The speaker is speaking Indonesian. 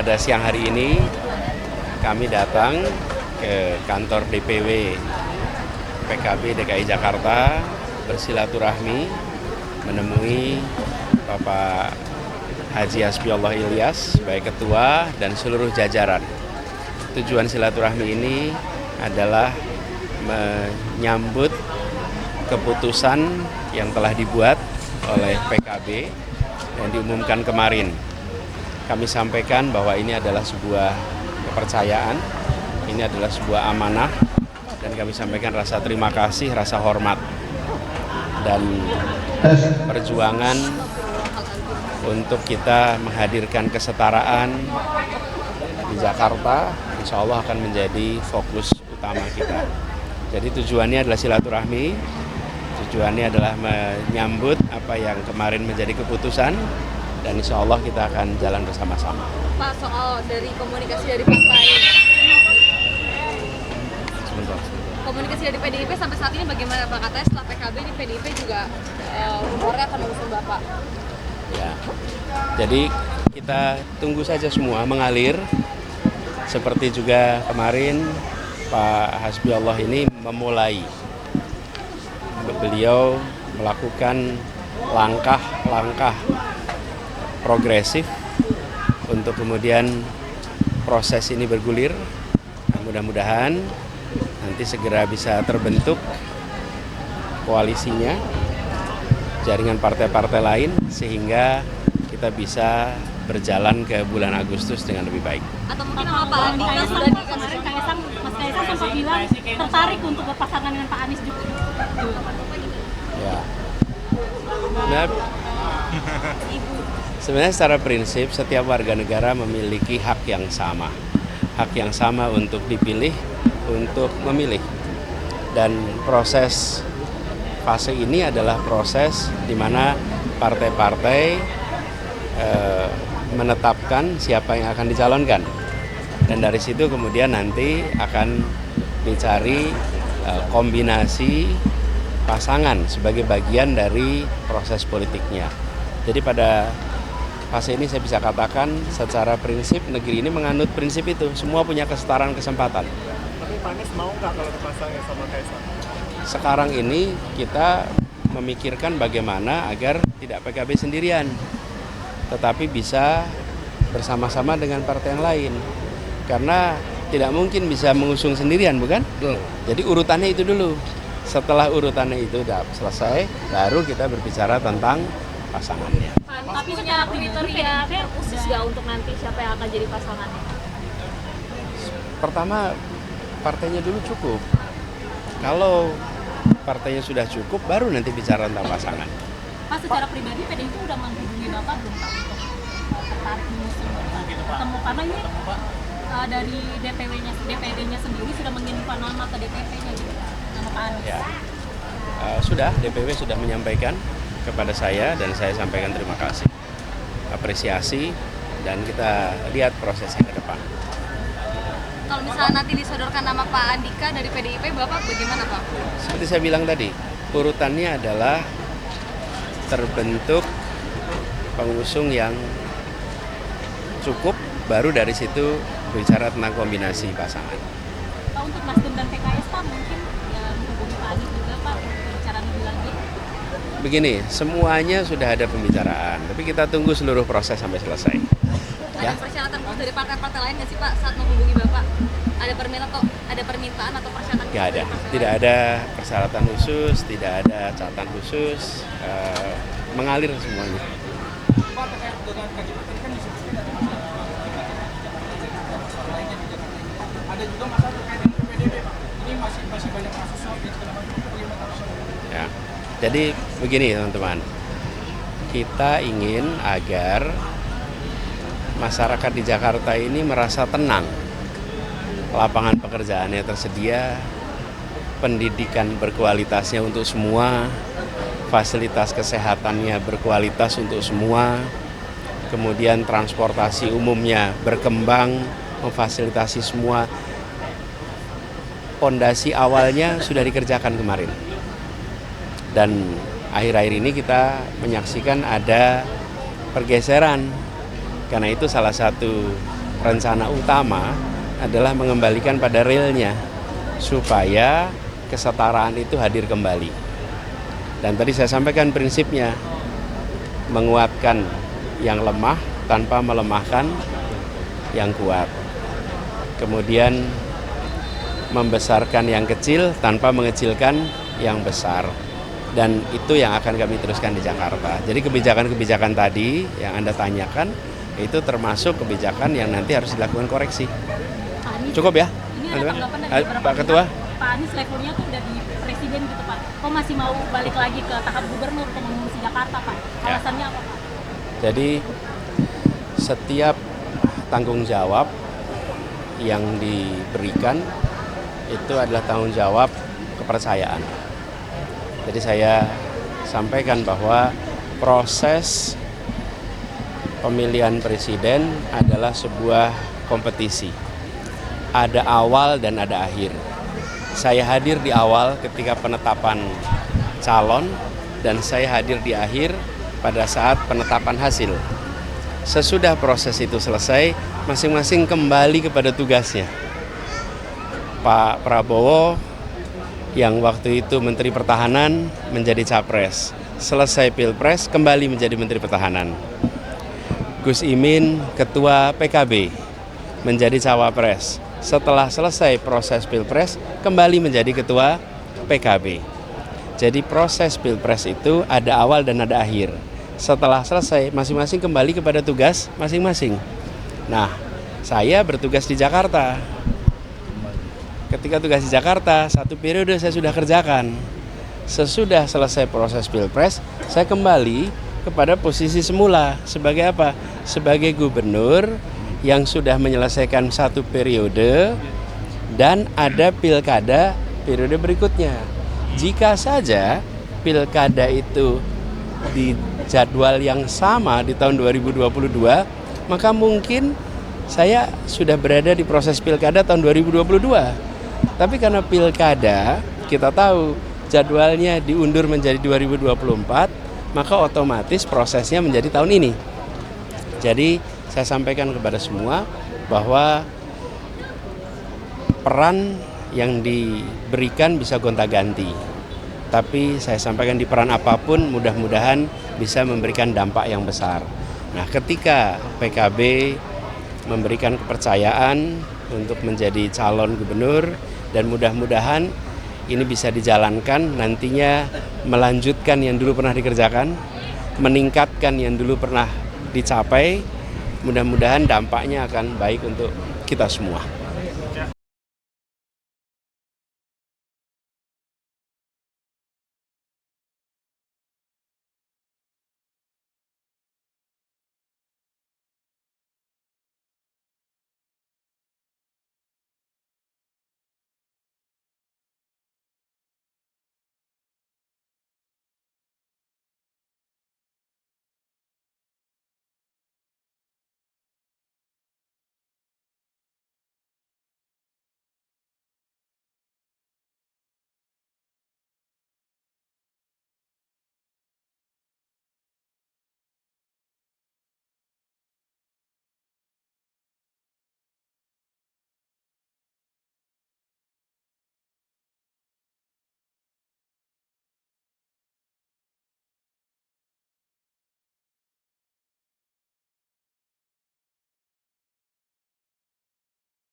pada siang hari ini kami datang ke kantor DPW PKB DKI Jakarta bersilaturahmi menemui Bapak Haji Hasbiullah Ilyas sebagai ketua dan seluruh jajaran. Tujuan silaturahmi ini adalah menyambut keputusan yang telah dibuat oleh PKB yang diumumkan kemarin. Kami sampaikan bahwa ini adalah sebuah kepercayaan, ini adalah sebuah amanah, dan kami sampaikan rasa terima kasih, rasa hormat, dan perjuangan untuk kita menghadirkan kesetaraan di Jakarta, insya Allah akan menjadi fokus utama kita. Jadi tujuannya adalah silaturahmi, tujuannya adalah menyambut apa yang kemarin menjadi keputusan, dan insya Allah kita akan jalan bersama-sama. Pak, soal dari komunikasi dari partai, komunikasi dari PDIP sampai saat ini bagaimana Pak? Katanya setelah PKB ini PDIP juga rumornya akan mengusung Bapak. Ya, jadi kita tunggu saja semua mengalir. Seperti juga kemarin Pak Hasbiullah ini memulai, beliau melakukan langkah-langkah progresif untuk kemudian proses ini bergulir. Mudah-mudahan nanti segera bisa terbentuk koalisinya, jaringan partai-partai lain, sehingga kita bisa berjalan ke bulan Agustus dengan lebih baik. Atau mungkin sama Pak Andika sudah kemarin Mas Kaisang sempat bilang tertarik untuk berpasangan dengan Pak Anies juga. Ya. Nah, sebenarnya secara prinsip setiap warga negara memiliki hak yang sama. Hak yang sama untuk dipilih, untuk memilih. Dan proses fase ini adalah proses di mana partai-partai menetapkan siapa yang akan dicalonkan. Dan dari situ kemudian nanti akan dicari kombinasi pasangan sebagai bagian dari proses politiknya. Jadi pada fase ini saya bisa katakan secara prinsip negeri ini menganut prinsip itu. Semua punya kesetaraan kesempatan. Tapi Pak Anies mau nggak kalau dipasangin sama Kaisang? Sekarang ini kita memikirkan bagaimana agar tidak PKB sendirian, tetapi bisa bersama-sama dengan partai yang lain. Karena tidak mungkin bisa mengusung sendirian, bukan? Jadi urutannya itu dulu. Setelah urutannya itu sudah selesai, baru kita berbicara tentang pasangannya. Tapi secara kriteria khusus nggak untuk nanti siapa yang akan jadi pasangannya? Pertama, partainya dulu cukup. Kalau partainya sudah cukup, baru nanti bicara tentang pasangan. Mas, secara pribadi PDIP udah menghubungi Bapak belum Pak untuk tertarik mengusung Bapak ketemu, karena ini dari DPD-nya sendiri sudah mengirimkan nama ke DPP-nya gitu, nama Pak Anies. Ya. Sudah, DPW sudah menyampaikan kepada saya dan saya sampaikan terima kasih, apresiasi, dan kita lihat prosesnya ke depan. Kalau misalnya nanti disodorkan nama Pak Andika dari PDIP, Bapak bagaimana Pak? Seperti saya bilang tadi, urutannya adalah terbentuk pengusung yang cukup, baru dari situ bicara tentang kombinasi pasangan. Pak, untuk Nasdem dan PKS Pak mungkin ya menghubungi Pak Anies juga Pak bicara lebih lanjut. Begini, semuanya sudah ada pembicaraan, tapi kita tunggu seluruh proses sampai selesai. Ada persyaratan khusus dari partai-partai lain nggak sih Pak saat menghubungi Bapak? Ada permintaan atau persyaratan? Nggak ada, tidak ada persyaratan khusus, tidak ada catatan khusus, mengalir semuanya. Pak, terkait dengan KJP tadi kan disebutkan ada juga masalah terkait dengan PDB Pak. Ini masih banyak kasus soal dan segala macam. Ya. Jadi begini teman-teman, kita ingin agar masyarakat di Jakarta ini merasa tenang, lapangan pekerjaannya tersedia, pendidikan berkualitasnya untuk semua, fasilitas kesehatannya berkualitas untuk semua, kemudian transportasi umumnya berkembang, memfasilitasi semua. Pondasi awalnya sudah dikerjakan kemarin. Dan akhir-akhir ini kita menyaksikan ada pergeseran. Karena itu salah satu rencana utama adalah mengembalikan pada realnya supaya kesetaraan itu hadir kembali. Dan tadi saya sampaikan prinsipnya, menguatkan yang lemah tanpa melemahkan yang kuat. Kemudian membesarkan yang kecil tanpa mengecilkan yang besar. Dan itu yang akan kami teruskan di Jakarta. Jadi kebijakan-kebijakan tadi yang Anda tanyakan itu termasuk kebijakan yang nanti harus dilakukan koreksi. Pak Anies, Cukup ya? ini ada tanggapan dari beberapa Pak Ketua? pihak, Pak Anies levelnya tuh udah di presiden gitu Pak. Kok masih mau balik lagi ke tahap gubernur untuk mengungsi Jakarta Pak? Alasannya apa Pak? Jadi setiap tanggung jawab yang diberikan itu adalah tanggung jawab kepercayaan. Jadi saya sampaikan bahwa proses pemilihan presiden adalah sebuah kompetisi. Ada awal dan ada akhir. Saya hadir di awal ketika penetapan calon dan saya hadir di akhir pada saat penetapan hasil. Sesudah proses itu selesai, masing-masing kembali kepada tugasnya. Pak Prabowo yang waktu itu Menteri Pertahanan menjadi Capres. Selesai Pilpres kembali menjadi Menteri Pertahanan. Gus Imin Ketua PKB menjadi Cawapres. Setelah selesai proses Pilpres kembali menjadi Ketua PKB. Jadi proses Pilpres itu ada awal dan ada akhir. Setelah selesai masing-masing kembali kepada tugas masing-masing. Nah, saya bertugas di Jakarta. Ketika tugas di Jakarta, 1 periode saya sudah kerjakan. Sesudah selesai proses Pilpres, saya kembali kepada posisi semula. Sebagai apa? Sebagai gubernur yang sudah menyelesaikan 1 periode dan ada pilkada periode berikutnya. Jika saja pilkada itu di jadwal yang sama di tahun 2022, maka mungkin saya sudah berada di proses pilkada tahun 2022. Tapi karena pilkada kita tahu jadwalnya diundur menjadi 2024, maka otomatis prosesnya menjadi tahun ini. Jadi saya sampaikan kepada semua bahwa peran yang diberikan bisa gonta-ganti. Tapi saya sampaikan di peran apapun mudah-mudahan bisa memberikan dampak yang besar. Nah, ketika PKB memberikan kepercayaan untuk menjadi calon gubernur dan mudah-mudahan ini bisa dijalankan nantinya, melanjutkan yang dulu pernah dikerjakan, meningkatkan yang dulu pernah dicapai, mudah-mudahan dampaknya akan baik untuk kita semua.